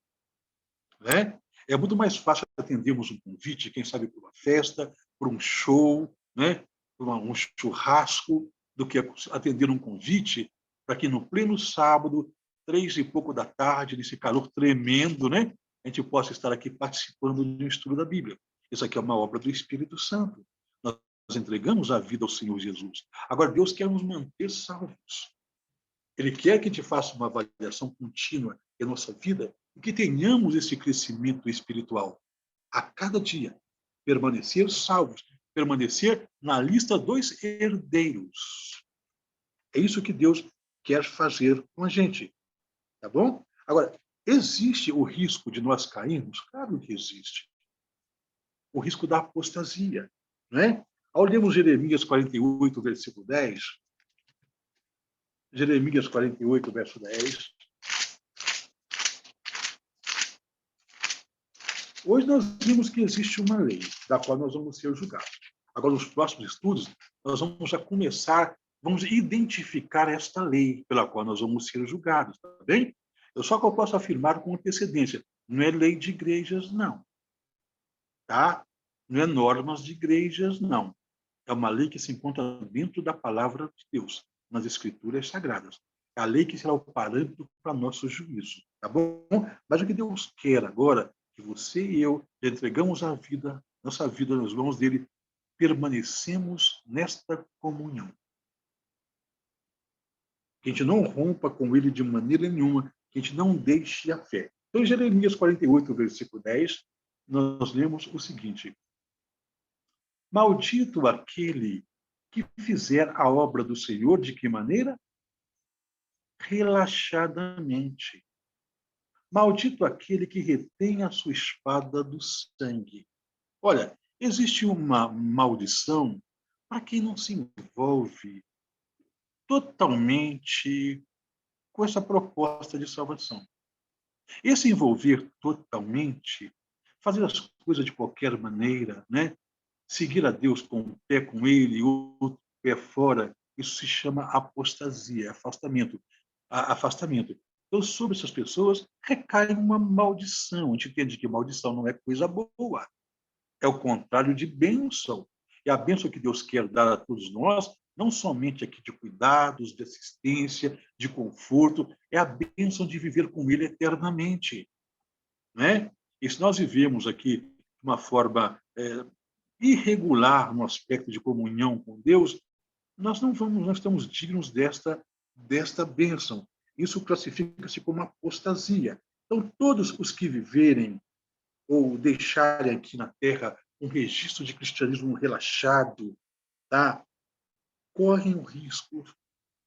Né? É muito mais fácil atendermos um convite, quem sabe por uma festa, por um show, né? Por um churrasco, do que atender um convite para que no pleno sábado, 3h pouco da tarde, nesse calor tremendo, né? A gente possa estar aqui participando do estudo da Bíblia. Isso aqui é uma obra do Espírito Santo. Nós entregamos a vida ao Senhor Jesus. Agora, Deus quer nos manter salvos. Ele quer que a gente faça uma avaliação contínua em nossa vida e que tenhamos esse crescimento espiritual a cada dia. Permanecer salvos, permanecer na lista dos herdeiros. É isso que Deus quer fazer com a gente. Tá bom? Agora, existe o risco de nós cairmos? Claro que existe. O risco da apostasia. Né? Ao lermos Jeremias 48, versículo 10, Jeremias 48, verso 10, hoje nós vimos que existe uma lei da qual nós vamos ser julgados. Agora, nos próximos estudos, nós vamos já começar, vamos identificar esta lei pela qual nós vamos ser julgados, tá bem? Só que eu posso afirmar com antecedência, não é lei de igrejas, não. Tá? Não é normas de igrejas, não. É uma lei que se encontra dentro da palavra de Deus, nas escrituras sagradas. É a lei que será o parâmetro para nosso juízo, tá bom? Mas o que Deus quer agora, que você e eu entregamos a vida, nossa vida nas mãos dele, permanecemos nesta comunhão. Que a gente não rompa com ele de maneira nenhuma, que a gente não deixe a fé. Então, em Jeremias 48, versículo 10, nós lemos o seguinte: maldito aquele que fizer a obra do Senhor, de que maneira? Relaxadamente. Maldito aquele que retém a sua espada do sangue. Olha, existe uma maldição para quem não se envolve totalmente com essa proposta de salvação. Esse envolver totalmente, fazer as coisas de qualquer maneira, né? Seguir a Deus com um pé com ele e outro pé fora, isso se chama apostasia, afastamento. Afastamento. Então, sobre essas pessoas, recai uma maldição. A gente entende que maldição não é coisa boa. É o contrário de bênção. E a bênção que Deus quer dar a todos nós, não somente aqui de cuidados, de assistência, de conforto, é a bênção de viver com Ele eternamente. Né? E se nós vivemos aqui de uma forma irregular no aspecto de comunhão com Deus, nós não estamos dignos desta bênção. Isso classifica-se como apostasia. Então, todos os que viverem ou deixarem aqui na Terra um registro de cristianismo relaxado, tá? Correm o risco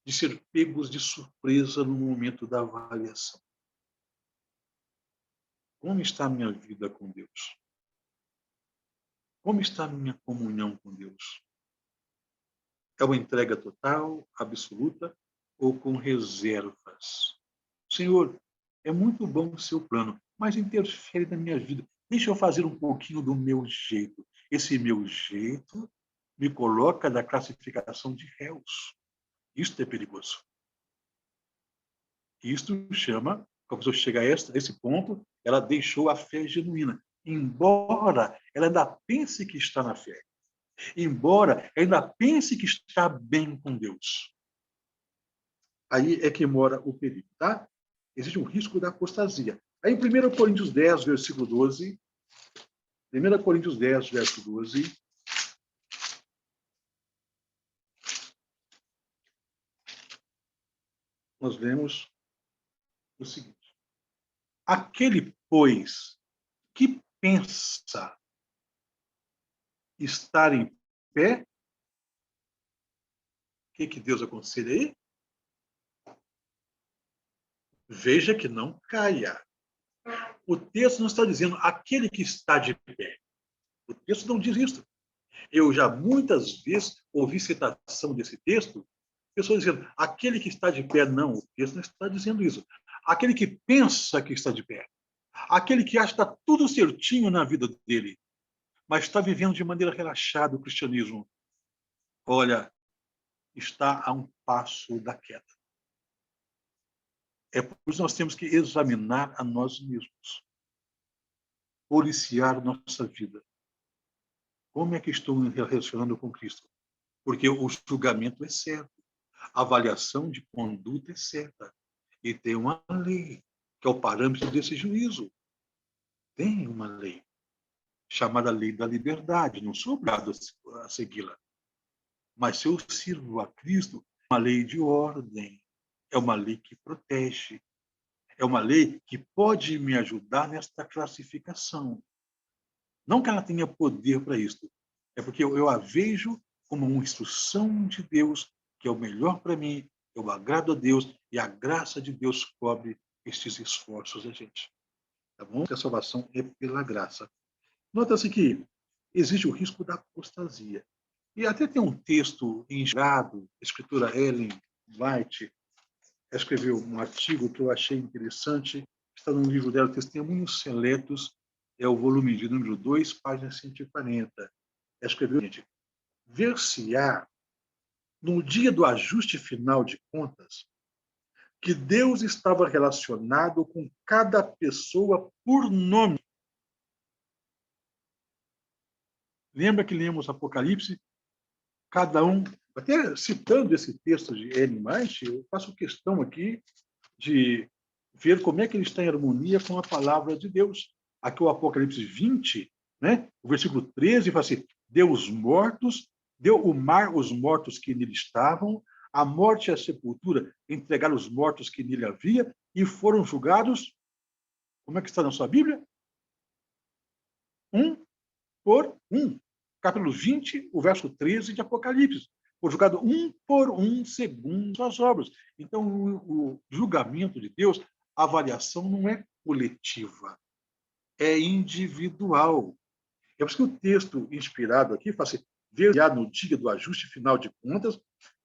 de ser pegos de surpresa no momento da avaliação. Como está a minha vida com Deus? Como está a minha comunhão com Deus? É uma entrega total, absoluta ou com reservas? Senhor, é muito bom o seu plano, mas interfere na minha vida. Deixa eu fazer um pouquinho do meu jeito. Esse meu jeito me coloca na classificação de réus. Isto é perigoso. Isto chama, quando a pessoa chega a esse ponto, ela deixou a fé genuína, embora ela ainda pense que está na fé. Embora ainda pense que está bem com Deus. Aí é que mora o perigo, tá? Existe um risco da apostasia. Aí em 1 Coríntios 10, versículo 12, 1 Coríntios 10, verso 12, nós lemos o seguinte: aquele, pois, que pensa estar em pé, o que Deus aconselha aí? Veja que não caia. O texto não está dizendo aquele que está de pé. O texto não diz isso. Eu já muitas vezes ouvi citação desse texto, pessoas dizendo aquele que está de pé. Não, o texto não está dizendo isso. Aquele que pensa que está de pé. Aquele que acha que está tudo certinho na vida dele, mas está vivendo de maneira relaxada o cristianismo. Olha, está a um passo da queda. É por isso que nós temos que examinar a nós mesmos, policiar nossa vida. Como é que estou me relacionando com Cristo? Porque o julgamento é certo, a avaliação de conduta é certa, e tem uma lei, que é o parâmetro desse juízo. Tem uma lei, chamada lei da liberdade, não sou obrigado a segui-la. Mas se eu sirvo a Cristo, uma lei de ordem. é uma lei que protege, é uma lei que pode me ajudar nesta classificação. Não que ela tenha poder para isso, é porque eu a vejo como uma instrução de Deus, que é o melhor para mim, eu agrado a Deus, e a graça de Deus cobre estes esforços da gente. Tá bom? A salvação é pela graça. Nota-se que existe o risco da apostasia. E até tem um texto inspirado, a escritora Ellen White escreveu um artigo que eu achei interessante, está no livro dela, Testemunhos Seletos, é o volume de número 2, página 140. Ela escreveu o seguinte: ver-se-á, no dia do ajuste final de contas, que Deus estava relacionado com cada pessoa por nome. Lembra que lemos Apocalipse? Cada um, até citando esse texto de Ellen White, eu faço questão aqui de ver como é que ele está em harmonia com a palavra de Deus. Aqui o Apocalipse 20, né? O versículo 13 fala assim: deu os mortos, deu o mar os mortos que nele estavam, a morte e a sepultura entregaram os mortos que nele havia e foram julgados, como é que está na sua Bíblia? Um por um. Capítulo 20, o verso 13 de Apocalipse. Foi julgado um por um segundo suas obras. Então, o julgamento de Deus, a avaliação não é coletiva, é individual. É por isso que o texto inspirado aqui fala assim: ver no dia do ajuste final de contas,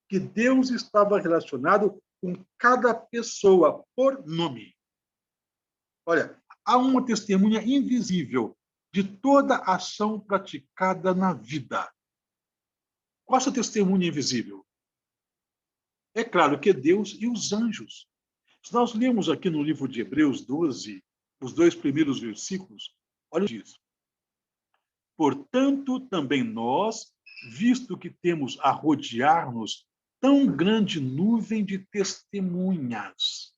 que Deus estava relacionado com cada pessoa por nome. Olha, há uma testemunha invisível de toda ação praticada na vida. Qual é essa testemunha invisível? É claro que é Deus e os anjos. Se nós lemos aqui no livro de Hebreus 12, os 2 primeiros versículos, olha o que diz: portanto, também nós, visto que temos a rodear-nos tão grande nuvem de testemunhas,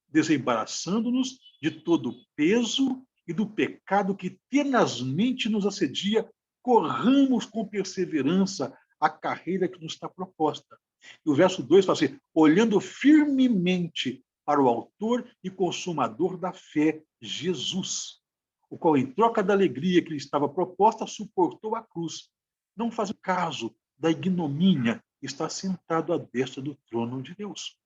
desembaraçando-nos de todo o peso e do pecado que tenazmente nos assedia, corramos com perseverança a carreira que nos está proposta. E o verso 2 fala assim: olhando firmemente para o autor e consumador da fé, Jesus, o qual, em troca da alegria que lhe estava proposta, suportou a cruz, não faz caso da ignomínia, está sentado à destra do trono de Deus.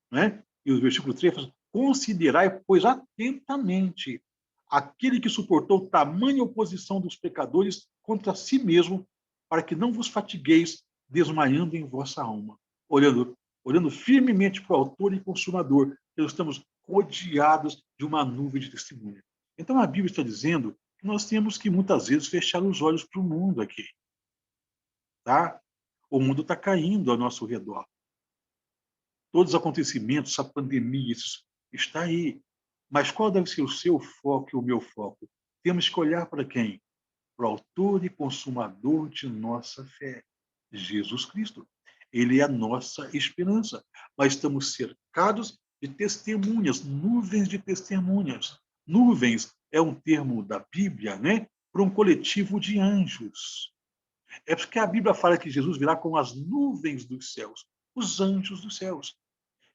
Né? E o versículo 3 fala: considerai, pois, atentamente aquele que suportou tamanha oposição dos pecadores contra si mesmo, para que não vos fatigueis desmaiando em vossa alma. Olhando firmemente para o autor e consumador, nós estamos rodeados de uma nuvem de testemunha. Então a Bíblia está dizendo que nós temos que muitas vezes fechar os olhos para o mundo aqui. Tá? O mundo está caindo ao nosso redor. Todos os acontecimentos, essa pandemia, isso está aí. Mas qual deve ser o seu foco e o meu foco? Temos que olhar para quem? Para o autor e consumador de nossa fé, Jesus Cristo. Ele é a nossa esperança. Mas estamos cercados de testemunhas, nuvens de testemunhas. Nuvens é um termo da Bíblia, né? Para um coletivo de anjos. É porque a Bíblia fala que Jesus virá com as nuvens dos céus, os anjos dos céus.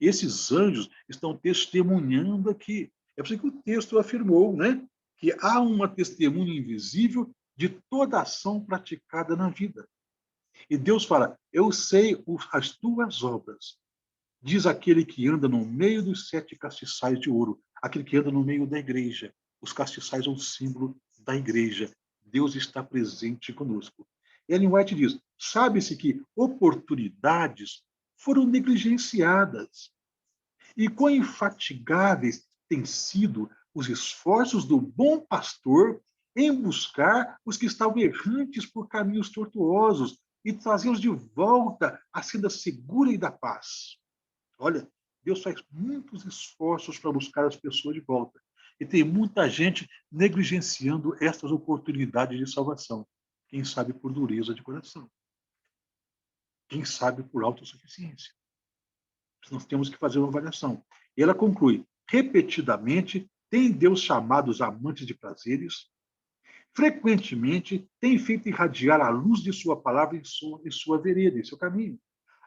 Esses anjos estão testemunhando aqui. É por isso que o texto afirmou, né, que há uma testemunha invisível de toda ação praticada na vida. E Deus fala: eu sei as tuas obras. Diz aquele que anda no meio dos 7 castiçais de ouro, aquele que anda no meio da igreja. Os castiçais são o símbolo da igreja. Deus está presente conosco. Ellen White diz: sabe-se que oportunidades foram negligenciadas. E quão infatigáveis têm sido os esforços do bom pastor em buscar os que estavam errantes por caminhos tortuosos e trazê-los de volta à senda segura e da paz. Olha, Deus faz muitos esforços para buscar as pessoas de volta. E tem muita gente negligenciando estas oportunidades de salvação. Quem sabe por dureza de coração. Quem sabe por autossuficiência. Nós temos que fazer uma avaliação. E ela conclui: repetidamente, tem Deus chamado os amantes de prazeres, frequentemente tem feito irradiar a luz de sua palavra em sua vereda, em seu caminho.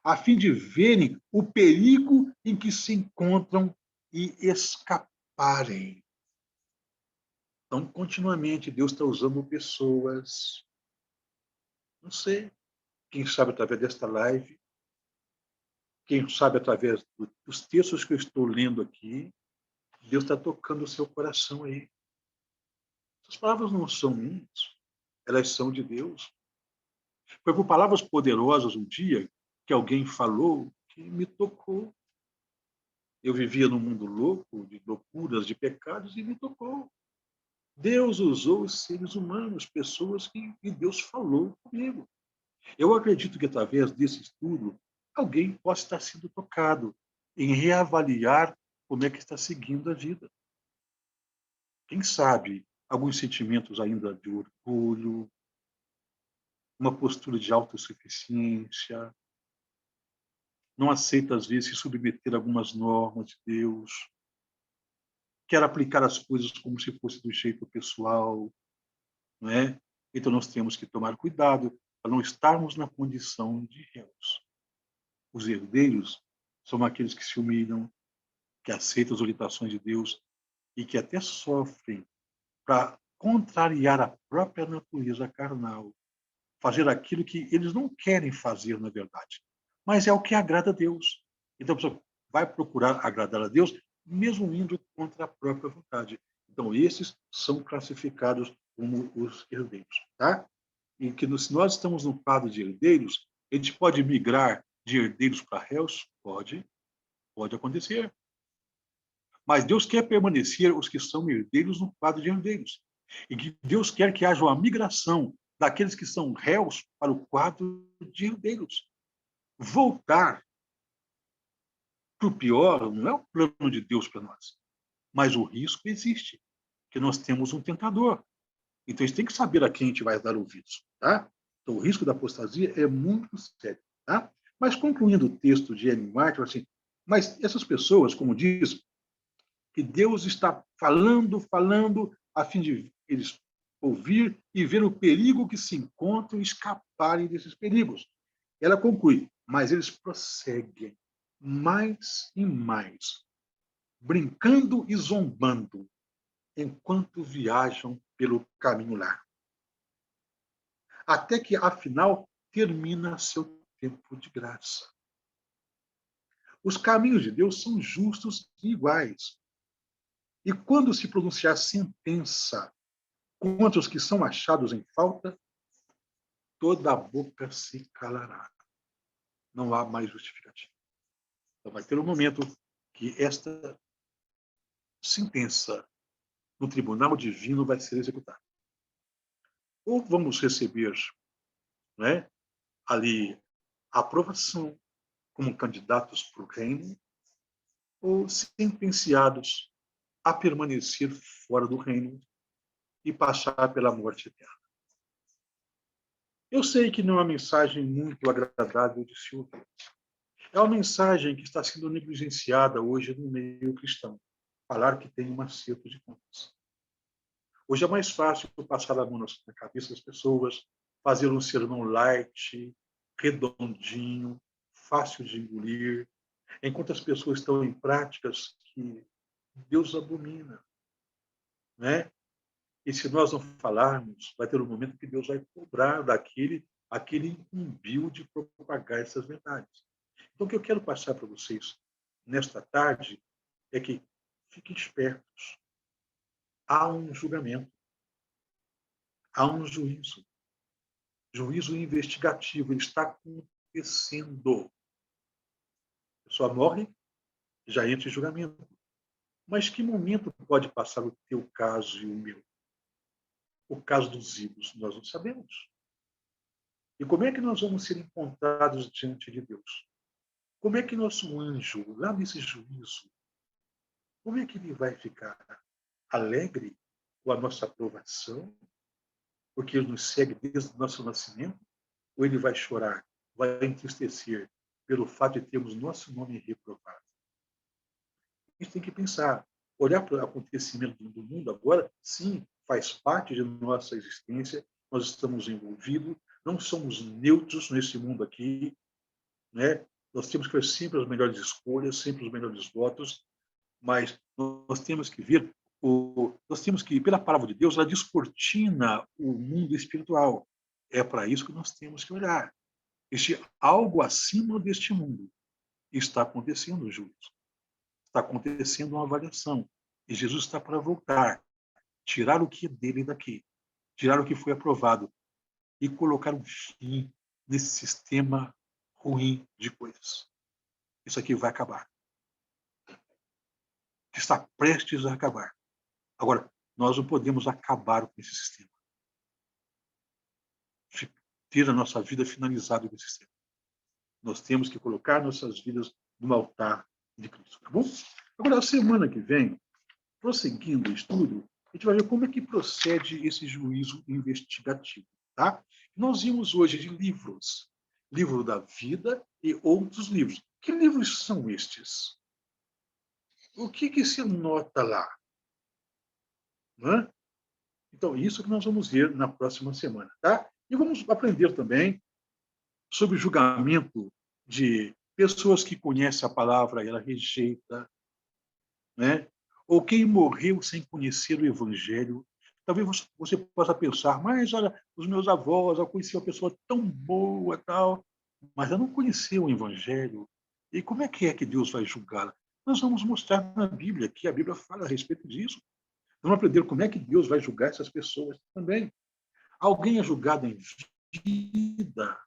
a fim de verem o perigo em que se encontram e escaparem. Então, continuamente, Deus está usando pessoas, não sei, quem sabe através desta live, quem sabe através dos textos que eu estou lendo aqui, Deus está tocando o seu coração aí. Essas palavras não são minhas, elas são de Deus. Foi por palavras poderosas um dia que alguém falou que me tocou. Eu vivia num mundo louco, de loucuras, de pecados, e me tocou. Deus usou os seres humanos, pessoas que Deus falou comigo. Eu acredito que, através desse estudo, alguém possa estar sendo tocado em reavaliar como é que está seguindo a vida. Quem sabe alguns sentimentos ainda de orgulho, uma postura de autossuficiência, não aceita, às vezes, se submeter a algumas normas de Deus, quer aplicar as coisas como se fosse do jeito pessoal, não é? Então, nós temos que tomar cuidado para não estarmos na condição de réus. Os herdeiros são aqueles que se humilham, que aceitam as orientações de Deus e que até sofrem para contrariar a própria natureza carnal, fazer aquilo que eles não querem fazer, na verdade, mas é o que agrada a Deus. Então, a pessoa vai procurar agradar a Deus, mesmo indo contra a própria vontade. Então, esses são classificados como os herdeiros, tá? E que se nós estamos no quadro de herdeiros, a gente pode migrar de herdeiros para réus? Pode acontecer. Mas Deus quer permanecer os que são herdeiros no quadro de herdeiros. E que Deus quer que haja uma migração daqueles que são réus para o quadro de herdeiros. Voltar para o pior não é o plano de Deus para nós, mas o risco existe, que nós temos um tentador. Então, a gente tem que saber a quem a gente vai dar ouvidos. Tá? Então, o risco da apostasia é muito sério. Tá? Mas, concluindo o texto de Ellen White, assim, mas essas pessoas, como diz, que Deus está falando, a fim de eles ouvir e ver o perigo que se encontram e escaparem desses perigos. Ela conclui, mas eles prosseguem mais e mais, brincando e zombando, enquanto viajam pelo caminho largo. Até que, afinal, termina seu tempo de graça. Os caminhos de Deus são justos e iguais. E quando se pronunciar sentença contra os que são achados em falta, toda a boca se calará. Não há mais justificativa. Então, vai ter um momento que esta sentença no tribunal divino vai ser executada. Ou vamos receber, né, ali a aprovação como candidatos para o reino, ou sentenciados a permanecer fora do reino e passar pela morte eterna. Eu sei que não é uma mensagem muito agradável de se ouvir. É uma mensagem que está sendo negligenciada hoje no meio cristão. Falar que tem um acerto de contas. Hoje é mais fácil passar a mão na cabeça das pessoas, fazer um sermão light, redondinho, fácil de engolir, enquanto as pessoas estão em práticas que Deus abomina, né? E se nós não falarmos, vai ter um momento que Deus vai cobrar daquele a que ele incumbiu de propagar essas verdades. Então, o que eu quero passar para vocês nesta tarde é que fiquem espertos. Há um julgamento, há um juízo. Juízo investigativo, ele está acontecendo. A pessoa morre, já entra em julgamento. Mas que momento pode passar o teu caso e o meu? O caso dos ídolos, nós não sabemos. E como é que nós vamos ser encontrados diante de Deus? Como é que nosso anjo, lá nesse juízo, como é que ele vai ficar? Alegre com a nossa aprovação? Porque ele nos segue desde o nosso nascimento? Ou ele vai chorar, vai entristecer pelo fato de termos nosso nome reprovado? A gente tem que pensar, olhar para o acontecimento do mundo agora, sim, faz parte de nossa existência, nós estamos envolvidos, não somos neutros nesse mundo aqui, né? Nós temos que ver sempre as melhores escolhas, sempre os melhores votos, mas nós temos que ver, nós temos que, pela palavra de Deus, ela descortina o mundo espiritual. É para isso que nós temos que olhar. Este algo acima deste mundo está acontecendo o juízo. Está acontecendo uma avaliação. E Jesus está para voltar, tirar o que é dele daqui, tirar o que foi aprovado e colocar um fim nesse sistema ruim de coisas. Isso aqui vai acabar. Está prestes a acabar. Agora, nós não podemos acabar com esse sistema. Ter a nossa vida finalizada com esse sistema. Nós temos que colocar nossas vidas no altar de Cristo, tá bom? Agora, a semana que vem, prosseguindo o estudo, a gente vai ver como é que procede esse juízo investigativo, tá? Nós vimos hoje de livros, livro da vida e outros livros. Que livros são estes? O que se nota lá? Né? Então, isso que nós vamos ver na próxima semana, tá? E vamos aprender também sobre o julgamento de pessoas que conhecem a palavra e ela rejeita, né? Ou quem morreu sem conhecer o Evangelho. Talvez você possa pensar, mas olha, os meus avós, eu conheci uma pessoa tão boa, tal, mas ela não conheceu o Evangelho. E como é que Deus vai julgá-la? Nós vamos mostrar na Bíblia, que a Bíblia fala a respeito disso. Vamos aprender como é que Deus vai julgar essas pessoas também. Alguém é julgado em vida.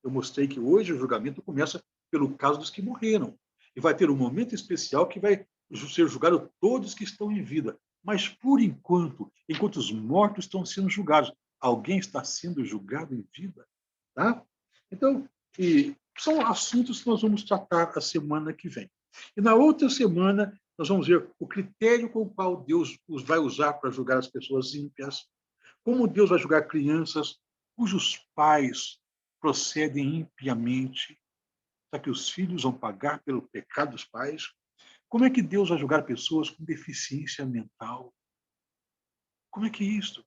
Eu mostrei que hoje o julgamento começa pelo caso dos que morreram. E vai ter um momento especial que vai ser julgado todos que estão em vida. Mas, por enquanto os mortos estão sendo julgados, alguém está sendo julgado em vida. Tá? Então, são assuntos que nós vamos tratar a semana que vem. E na outra semana, nós vamos ver o critério com o qual Deus os vai usar para julgar as pessoas ímpias, como Deus vai julgar crianças cujos pais procedem impiamente, para que os filhos vão pagar pelo pecado dos pais. Como é que Deus vai julgar pessoas com deficiência mental? Como é que é isso?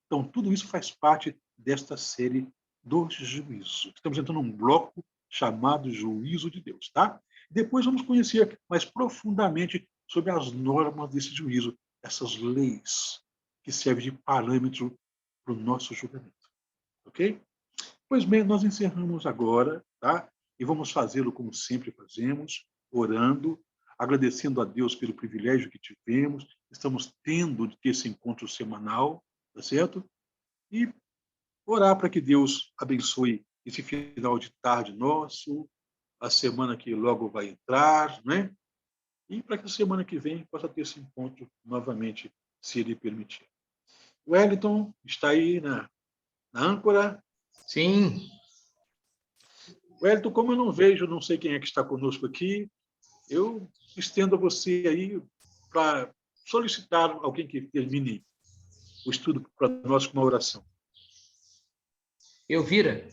Então, tudo isso faz parte desta série do juízo. Estamos entrando num bloco chamado Juízo de Deus, tá? Depois vamos conhecer mais profundamente sobre as normas desse juízo, essas leis que servem de parâmetro para o nosso julgamento. Ok? Pois bem, nós encerramos agora, tá? E vamos fazê-lo como sempre fazemos, orando, agradecendo a Deus pelo privilégio que tivemos, estamos tendo de ter esse encontro semanal, tá certo? E orar para que Deus abençoe esse final de tarde nosso, a semana que logo vai entrar, né? E para que a semana que vem possa ter esse encontro novamente, se Ele permitir. O Wellington está aí na âncora. Sim. Wellington, como eu não vejo, não sei quem é que está conosco aqui, eu estendo a você aí para solicitar alguém que termine o estudo para nós com uma oração. Elvira.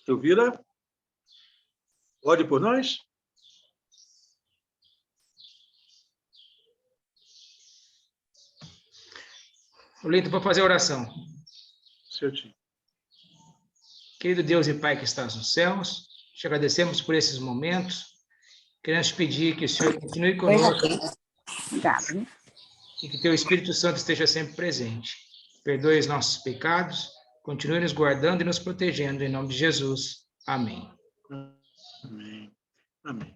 Elvira, ore por nós. Leito para fazer a oração. Certinho. Querido Deus e Pai que estás nos céus, te agradecemos por esses momentos. Queremos te pedir que o Senhor continue conosco e que teu Espírito Santo esteja sempre presente. Perdoe os nossos pecados, continue nos guardando e nos protegendo, em nome de Jesus. Amém. Amém. Amém.